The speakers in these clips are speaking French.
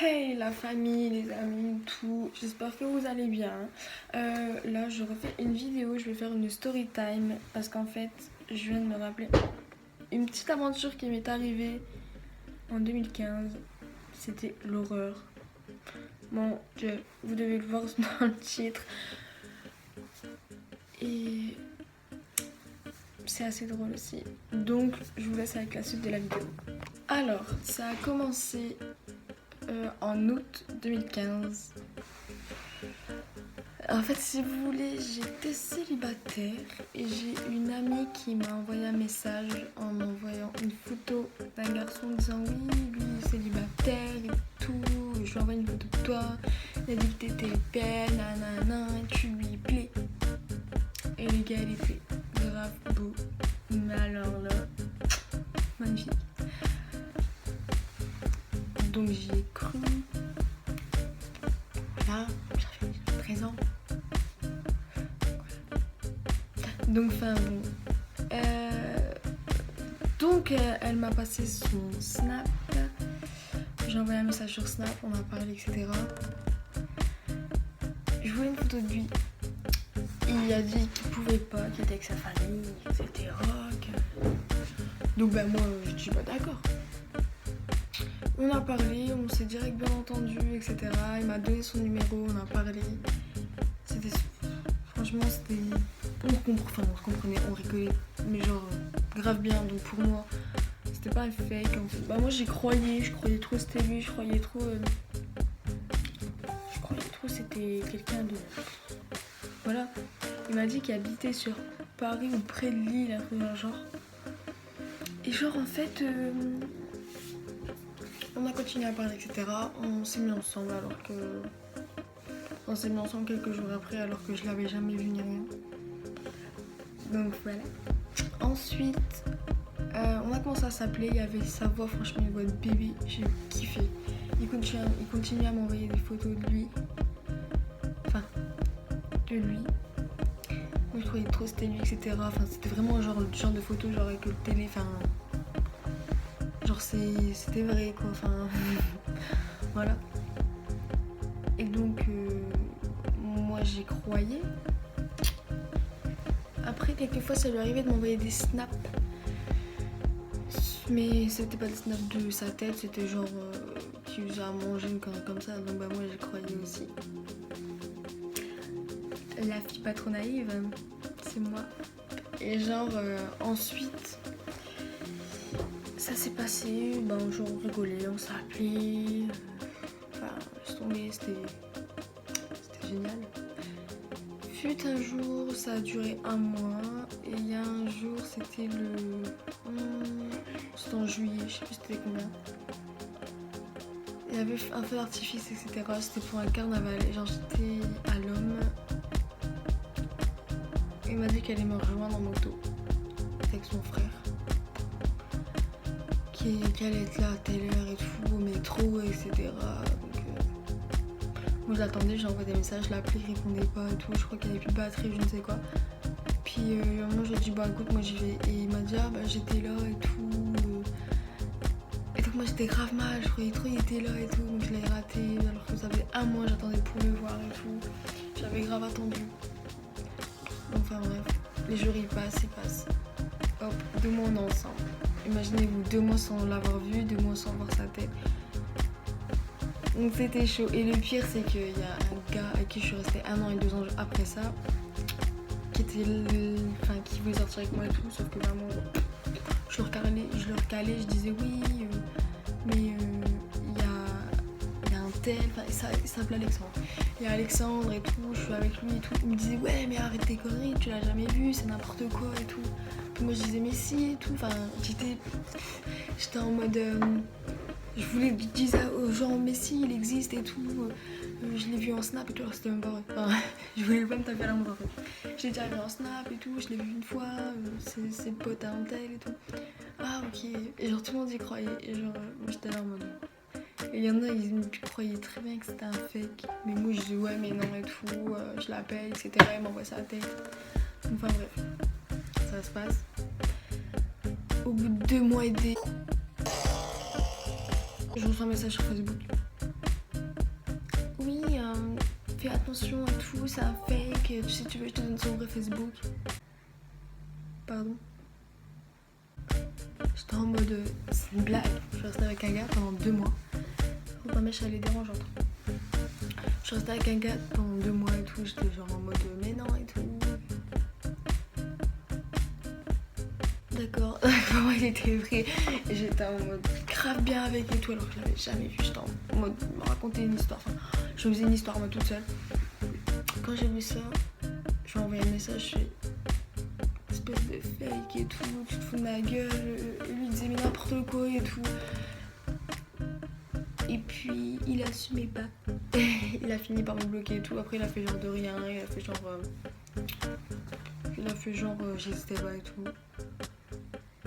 Hey la famille, les amis, tout, j'espère que vous allez bien. Là je refais une vidéo, je vais faire une story time parce qu'en fait je viens de me rappeler une petite aventure qui m'est arrivée en 2015. C'était l'horreur. Mon Dieu, vous devez le voir dans le titre. Et c'est assez drôle aussi. Donc je vous laisse avec la suite de la vidéo. Alors, ça a commencé en août 2015. En fait, si vous voulez, j'étais célibataire et j'ai une amie qui m'a envoyé un message en m'envoyant une photo d'un garçon disant oui, lui il est célibataire et tout. Je lui envoie une photo de toi. Il a dit que t'étais belle, nanana, et tu lui plais. Et le gars, il était grave beau. Mais alors là, magnifique. Donc j'y ai cru. Voilà, j'avais 13 ans. Donc, enfin bon. Donc, elle m'a passé son Snap. J'ai envoyé un message sur Snap, on a parlé, etc. Je voulais une photo de lui. Il a dit qu'il pouvait pas, qu'il était avec sa famille, etc. Donc, ben moi, je dis bah d'accord. On a parlé, on s'est direct bien entendu, etc. Il m'a donné son numéro, on a parlé. C'était. Franchement, c'était. On se comprenait, on rigolait, mais genre grave bien. Donc pour moi, c'était pas un fake en fait. Bah moi je croyais trop c'était lui, je croyais trop c'était quelqu'un de. Voilà. Il m'a dit qu'il habitait sur Paris ou près de Lille, un truc dans le genre. Et genre en fait, on a continué à parler, etc. On s'est mis ensemble alors que. On s'est mis ensemble quelques jours après alors que je l'avais jamais vu ni rien. Donc voilà. Ensuite, on a commencé à s'appeler, il y avait sa voix, franchement une voix de bébé, j'ai kiffé. Il continue à m'envoyer des photos de lui. Enfin, de lui. Moi je trouvais trop c'était lui, etc. Enfin, c'était vraiment genre le genre de photos genre avec le télé, enfin. Genre c'était vrai quoi, enfin. Voilà. Et donc, moi j'y croyais. Après, quelquefois ça lui arrivait de m'envoyer des snaps. Mais c'était pas des snaps de sa tête, c'était genre qu'il faisait à manger une connerie comme ça. Donc bah moi j'y croyais aussi. La fille pas trop naïve, c'est moi. Et genre ensuite, ça s'est passé, ben genre on rigolait, on s'est appelé. Enfin, laisse tomber, c'était génial. Fut un jour, ça a duré un mois. Et il y a un jour, c'était c'était en juillet, je sais plus c'était combien. Il y avait un feu d'artifice, etc. C'était pour un carnaval. Et genre j'étais à l'homme. Il m'a dit qu'elle allait me rejoindre en moto avec son frère. Qu'elle allait être là à telle heure et tout, au métro, etc. Donc, moi je l'attendais, j'ai envoyé des messages, je l'appelais, il répondait pas et tout. Je crois qu'il n'y avait plus de batterie, je ne sais quoi. Puis moi je lui ai dit bah écoute, moi j'y vais. Et il m'a dit ah bah j'étais là et tout. Et donc moi j'étais grave mal, je croyais trop il était là et tout. Donc je l'ai raté alors que ça faisait un mois j'attendais pour le voir et tout. J'avais grave attendu. Enfin bref, les jours ils passent. Hop, 2 mois on est ensemble. Imaginez-vous, 2 mois sans l'avoir vu, 2 mois sans voir sa tête. Donc c'était chaud. Et le pire c'est qu'il y a un gars avec qui je suis restée 1 an et 2 ans après ça, qui voulait sortir avec moi et tout, sauf que vraiment je le recalais, je disais oui, mais il y a un tel, il s'appelle Alexandre. Il y a Alexandre et tout, je suis avec lui et tout. Il me disait ouais mais arrête tes conneries, tu l'as jamais vu, c'est n'importe quoi et tout. Puis moi je disais mais si et tout, enfin j'étais en mode je voulais dire aux gens mais si il existe et tout. Je l'ai vu en snap et tout, alors c'était même pas vrai. Enfin, je voulais pas me taper la honte en fait. Je l'ai déjà vu en snap et tout, je l'ai vu une fois, c'est le pote à un tel et tout. Ah ok, et genre tout le monde y croyait, et genre moi j'étais là en mode. Et il y en a, ils croyaient très bien que c'était un fake. Mais moi je dis ouais mais non et tout, je l'appelle, etc. Elle m'envoie sa tête. Enfin bref, ça se passe. Au bout de 2 mois et demi, je reçois un message sur Facebook. attention et tout, c'est un fake, si tu veux je te donne son vrai Facebook. Pardon. J'étais en mode, c'est une blague. Je suis restée avec un gars pendant 2 mois. Oh, ma mèche elle est dérangeante. Je suis restée avec un gars pendant 2 mois et tout, j'étais genre en mode, mais non et tout. D'accord, pour moi il était vrai. Et j'étais en mode grave bien avec et tout, alors que je l'avais jamais vu. J'étais en mode me raconter une histoire. Enfin, je me faisais une histoire moi toute seule. Quand j'ai vu ça, je lui ai envoyé un message, je fais espèce de fake et tout, tu te fous de ma gueule. Et lui il disait mais n'importe quoi et tout. Et puis il assumait pas. Il a fini par me bloquer et tout. Après il a fait genre de rien, il a fait genre j'hésitais pas et tout.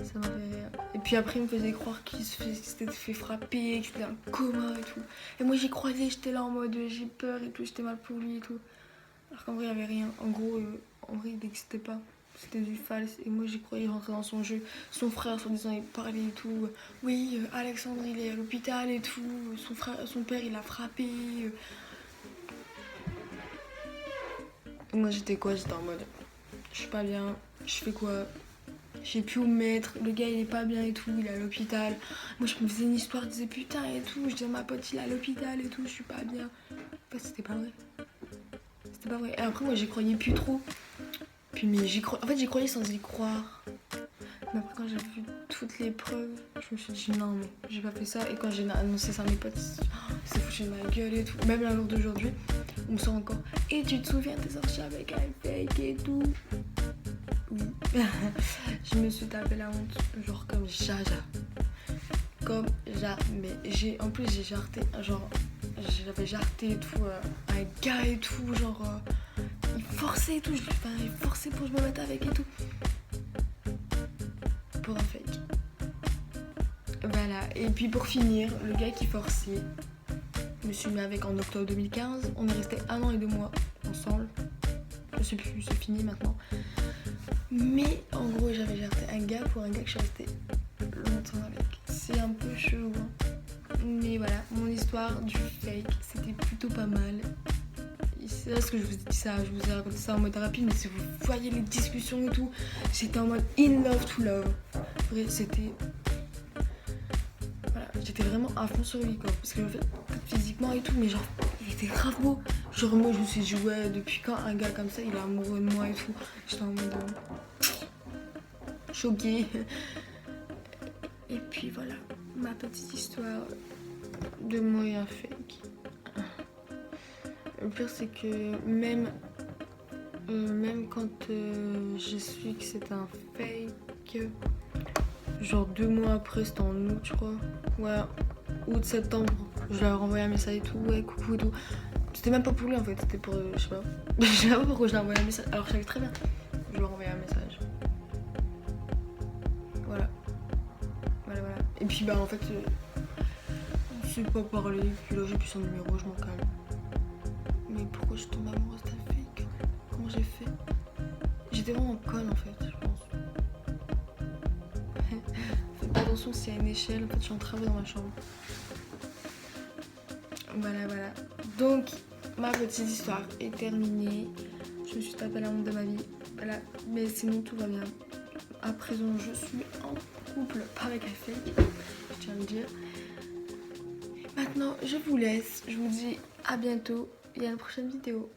Ça m'a fait rire. Et puis après, il me faisait croire qu'il s'était fait frapper, qu'il était un coma et tout. Et moi, j'y croyais, j'étais là en mode j'ai peur et tout, j'étais mal pour lui et tout. Alors qu'en vrai, il n'y avait rien. En gros, en vrai, il n'existait pas. C'était du false. Et moi, j'y croyais, rentrer dans son jeu. Son frère, soi-disant, il parlait et tout. Oui, Alexandre, il est à l'hôpital et tout. Son père, il a frappé. Et moi, j'étais quoi? J'étais en mode je suis pas bien, je fais quoi? Je sais plus où me mettre, le gars il est pas bien et tout, il est à l'hôpital. Moi je me faisais une histoire, je disais putain et tout, je disais à ma pote il est à l'hôpital et tout, je suis pas bien. En fait c'était pas vrai. C'était pas vrai. Et après moi j'y croyais plus trop. Puis mais j'y croyais sans y croire. Mais après quand j'ai vu toutes les preuves, je me suis dit non mais j'ai pas fait ça. Et quand j'ai annoncé ça à mes potes, c'est foutu de ma gueule et tout. Même la jour d'aujourd'hui, on me sort encore. Et tu te souviens t'es sorti avec un fake et tout. Oui. Je me suis tapé la honte, genre comme jaja. Comme jamais. En plus, j'ai jarté, genre, j'avais jarté et tout, un gars et tout, genre, il forçait et tout, il forçait pour que je me mette avec et tout. Pour un fake. Voilà, et puis pour finir, le gars qui forçait, je me suis mis avec en octobre 2015, on est resté 1 an et 2 mois ensemble. Je sais plus, c'est fini maintenant. Mais en gros, j'avais jarté un gars pour un gars que je suis restée longtemps avec. C'est un peu chelou, hein. Mais voilà, mon histoire du fake, c'était plutôt pas mal. C'est parce que je vous ai dit ça, je vous ai raconté ça en mode rapide, mais si vous voyez les discussions et tout, j'étais en mode in love to love. Vrai, c'était. Voilà, j'étais vraiment à fond sur lui, quoi. Parce que en fait, physiquement et tout, mais genre, il était grave beau. Genre, moi, je me suis dit, ouais, depuis quand un gars comme ça, il est amoureux de moi et tout. J'étais en mode. Choquée. Et puis voilà, ma petite histoire de moi et un fake. Le pire c'est que même quand j'ai su que c'était un fake, genre 2 mois après, c'était en août je crois, ouais, août-septembre, je leur ai renvoyé un message et tout, ouais coucou et tout. C'était même pas pour lui en fait, c'était pour, je sais pas. Je sais pas pourquoi je lui ai envoyé un message, alors je savais très bien. Je lui ai renvoyé un message. Voilà. Et puis bah en fait, on s'est pas parlé, puis là j'ai plus son numéro, je m'en calme. Mais pourquoi je tombe amoureuse d'un fake? Comment j'ai fait? J'étais vraiment conne en fait, je pense. Faites pas attention s'il y a une échelle, en fait je suis entrée dans ma chambre. Voilà. Donc ma petite histoire est terminée. Je me suis tapé la honte de ma vie. Voilà, mais sinon tout va bien. À présent je suis en couple, pas avec un fake, je tiens à le dire. Maintenant je vous laisse, je vous dis à bientôt et à la prochaine vidéo.